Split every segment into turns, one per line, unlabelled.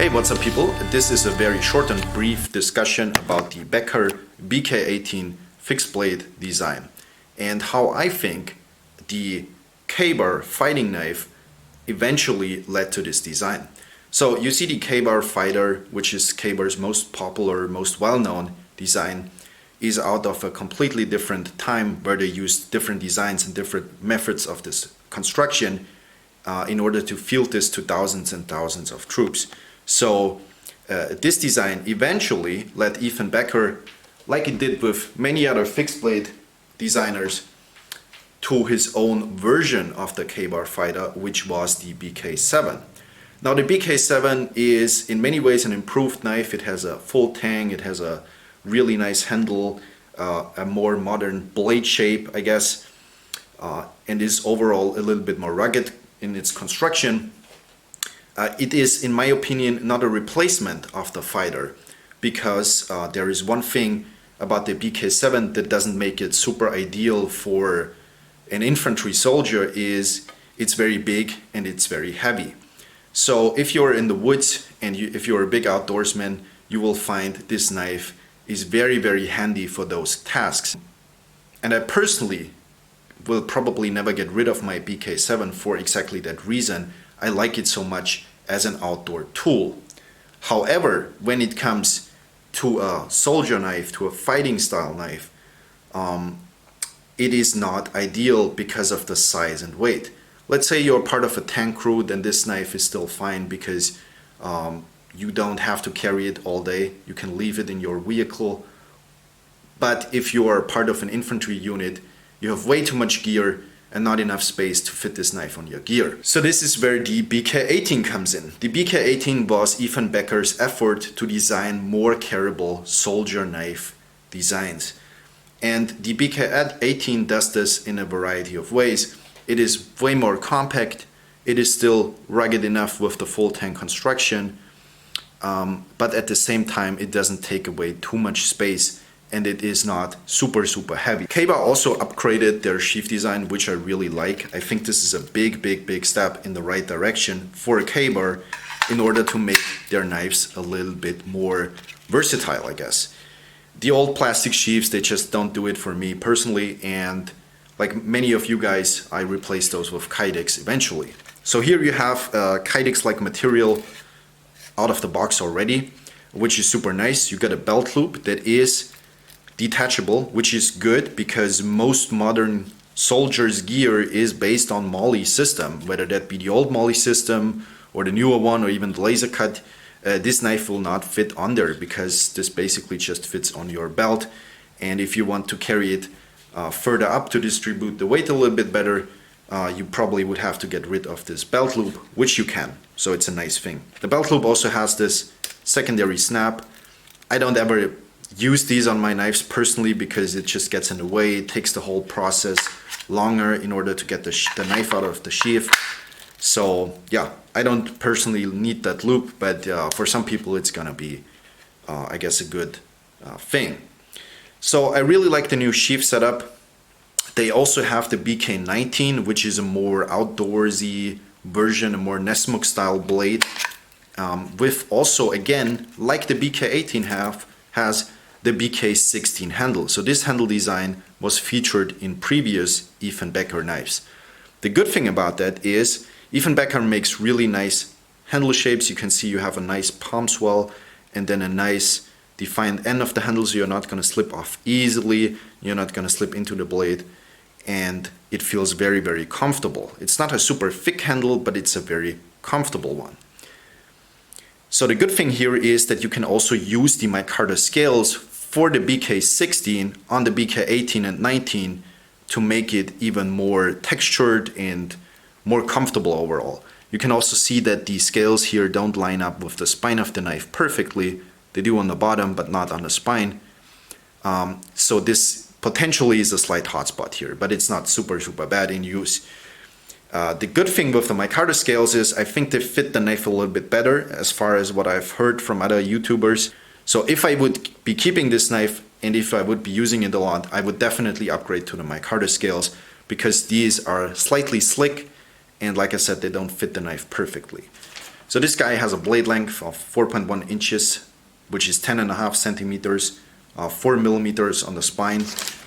Hey, what's up people? This is a very short and brief discussion about the Becker BK-18 fixed blade design and how I think the K-bar fighting knife eventually led to this design. So you see the K-bar fighter, which is K-bar's most popular, most well-known design, is out of a completely different time where they used different designs and different methods of this construction in order to field this to thousands and thousands of troops. So this design eventually led Ethan Becker, like it did with many other fixed blade designers, to his own version of the K-bar fighter, which was the BK-7. Now the BK-7 is in many ways an improved knife. It has a full tang, it has a really nice handle, a more modern blade shape, I guess, and is overall a little bit more rugged in its construction. It is, in my opinion, not a replacement of the fighter, because there is one thing about the BK-7 that doesn't make it super ideal for an infantry soldier is it's very big and it's very heavy. So if you're in the woods and if you're a big outdoorsman, you will find this knife is very, very handy for those tasks. And I personally will probably never get rid of my BK-7 for exactly that reason. I like it so much as an outdoor tool. However, when it comes to a soldier knife, to a fighting style knife, it is not ideal because of the size and weight. Let's say you're part of a tank crew, then this knife is still fine because you don't have to carry it all day. You can leave it in your vehicle. But if you are part of an infantry unit, you have way too much gear and not enough space to fit this knife on your gear. So this is where the BK-18 comes in. The BK-18 was Ethan Becker's effort to design more carryable soldier knife designs. And the BK-18 does this in a variety of ways. It is way more compact, it is still rugged enough with the full tang construction, but at the same time it doesn't take away too much space and it is not super heavy. K-bar also upgraded their sheath design, which I really like. I think this is a big step in the right direction for a K-bar in order to make their knives a little bit more versatile, I guess. The old plastic sheaths, they just don't do it for me personally, and like many of you guys, I replaced those with Kydex eventually. So here you have Kydex-like material out of the box already, which is super nice. You got a belt loop that is detachable, which is good because most modern soldiers' gear is based on MOLLE system, whether that be the old MOLLE system or the newer one or even the laser cut. This knife will not fit on there because this basically just fits on your belt, and if you want to carry it further up to distribute the weight a little bit better, you probably would have to get rid of this belt loop, which you can, so it's a nice thing. The belt loop also has this secondary snap. I don't ever use these on my knives personally because it just gets in the way. It takes the whole process longer in order to get the knife out of the sheath. So yeah, I don't personally need that loop, but for some people it's gonna be, I guess, a good thing. So I really like the new sheath setup. They also have the BK-19, which is a more outdoorsy version, a more Nesmuk style blade, with also, again, like the BK-18 has the BK-16 handle. So this handle design was featured in previous Ethan Becker knives. The good thing about that is Ethan Becker makes really nice handle shapes. You can see you have a nice palm swell and then a nice defined end of the handle, so you're not going to slip off easily, you're not going to slip into the blade, and it feels very comfortable. It's not a super thick handle, but it's a very comfortable one. So the good thing here is that you can also use the micarta scales for the BK-16 on the BK-18 and 19 to make it even more textured and more comfortable overall. You can also see that the scales here don't line up with the spine of the knife perfectly. They do on the bottom, but not on the spine. So this potentially is a slight hotspot here, but it's not super bad in use. The good thing with the micarta scales is I think they fit the knife a little bit better as far as what I've heard from other YouTubers. So if I would be keeping this knife and if I would be using it a lot, I would definitely upgrade to the micarta scales because these are slightly slick and like I said, they don't fit the knife perfectly. So this guy has a blade length of 4.1 inches, which is 10.5 centimeters, 4 millimeters on the spine,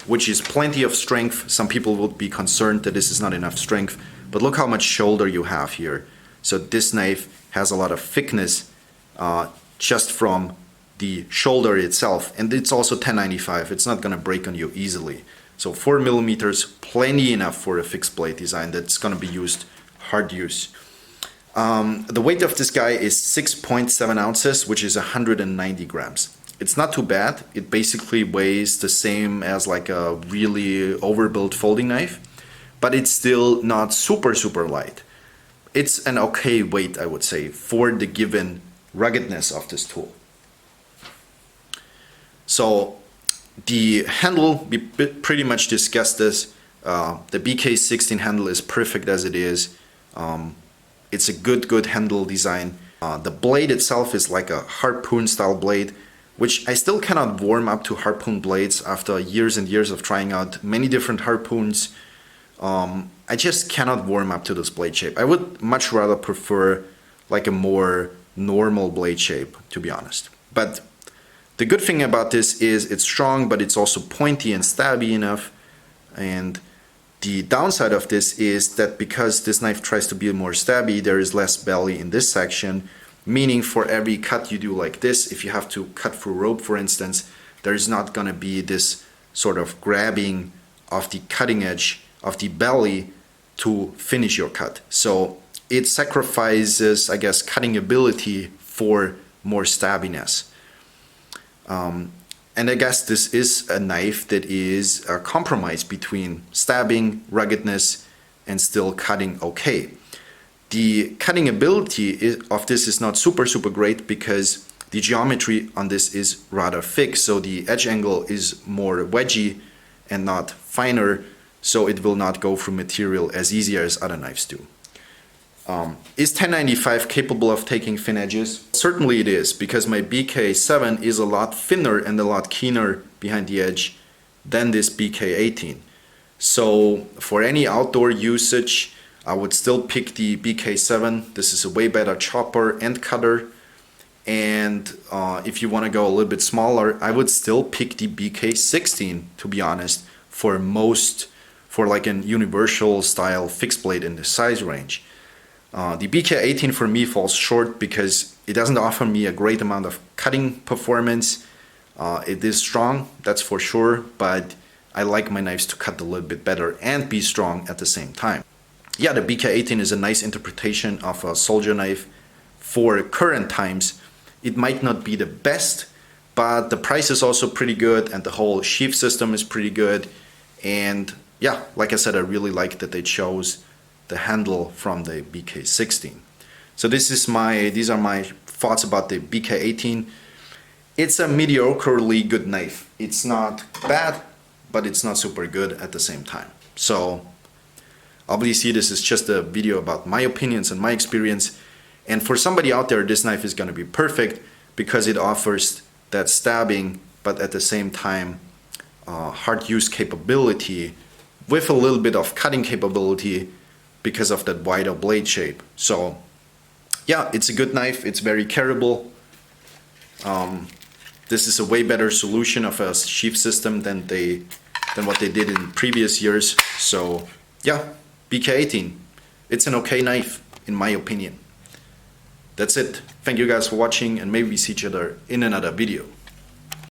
which is plenty of strength. Some people would be concerned that this is not enough strength, but look how much shoulder you have here. So this knife has a lot of thickness just from the shoulder itself, and it's also 1095. It's not gonna break on you easily. So 4 millimeters, plenty enough for a fixed blade design that's gonna be used, hard use. The weight of this guy is 6.7 ounces, which is 190 grams. It's not too bad. It basically weighs the same as like a really overbuilt folding knife, but it's still not super, super light. It's an okay weight, I would say, for the given ruggedness of this tool. So the handle, we pretty much discussed this. The BK-18 handle is perfect as it is. It's a good handle design. The blade itself is like a harpoon style blade, which I still cannot warm up to harpoon blades after years and years of trying out many different harpoons. I just cannot warm up to this blade shape. I would much rather prefer like a more normal blade shape, to be honest. But the good thing about this is it's strong, but it's also pointy and stabby enough. And the downside of this is that because this knife tries to be more stabby, there is less belly in this section, meaning for every cut you do like this, if you have to cut through rope, for instance, there's not going to be this sort of grabbing of the cutting edge of the belly to finish your cut. So it sacrifices, I guess, cutting ability for more stabbiness. And I guess this is a knife that is a compromise between stabbing, ruggedness, and still cutting okay. The cutting ability of this is not super great because the geometry on this is rather thick, so the edge angle is more wedgy and not finer, so it will not go through material as easy as other knives do. Is 1095 capable of taking thin edges? Certainly it is, because my BK-7 is a lot thinner and a lot keener behind the edge than this BK-18. So for any outdoor usage, I would still pick the BK-7. This is a way better chopper and cutter. And if you want to go a little bit smaller, I would still pick the BK-16, to be honest, for like an universal style fixed blade in the size range. The BK-18 for me falls short because it doesn't offer me a great amount of cutting performance. It is strong, that's for sure, but I like my knives to cut a little bit better and be strong at the same time. Yeah, the BK-18 is a nice interpretation of a soldier knife for current times. It might not be the best, but the price is also pretty good and the whole sheath system is pretty good. And yeah, like I said, I really like that they chose the handle from the BK-16. So these are my thoughts about the BK-18. It's a mediocrely good knife. It's not bad, but it's not super good at the same time. So obviously this is just a video about my opinions and my experience. And for somebody out there, this knife is going to be perfect because it offers that stabbing, but at the same time hard use capability with a little bit of cutting capability because of that wider blade shape. So yeah, it's a good knife. It's very carryable. This is a way better solution of a sheath system than what they did in previous years. So yeah, BK-18. It's an okay knife in my opinion. That's it. Thank you guys for watching, and maybe we see each other in another video.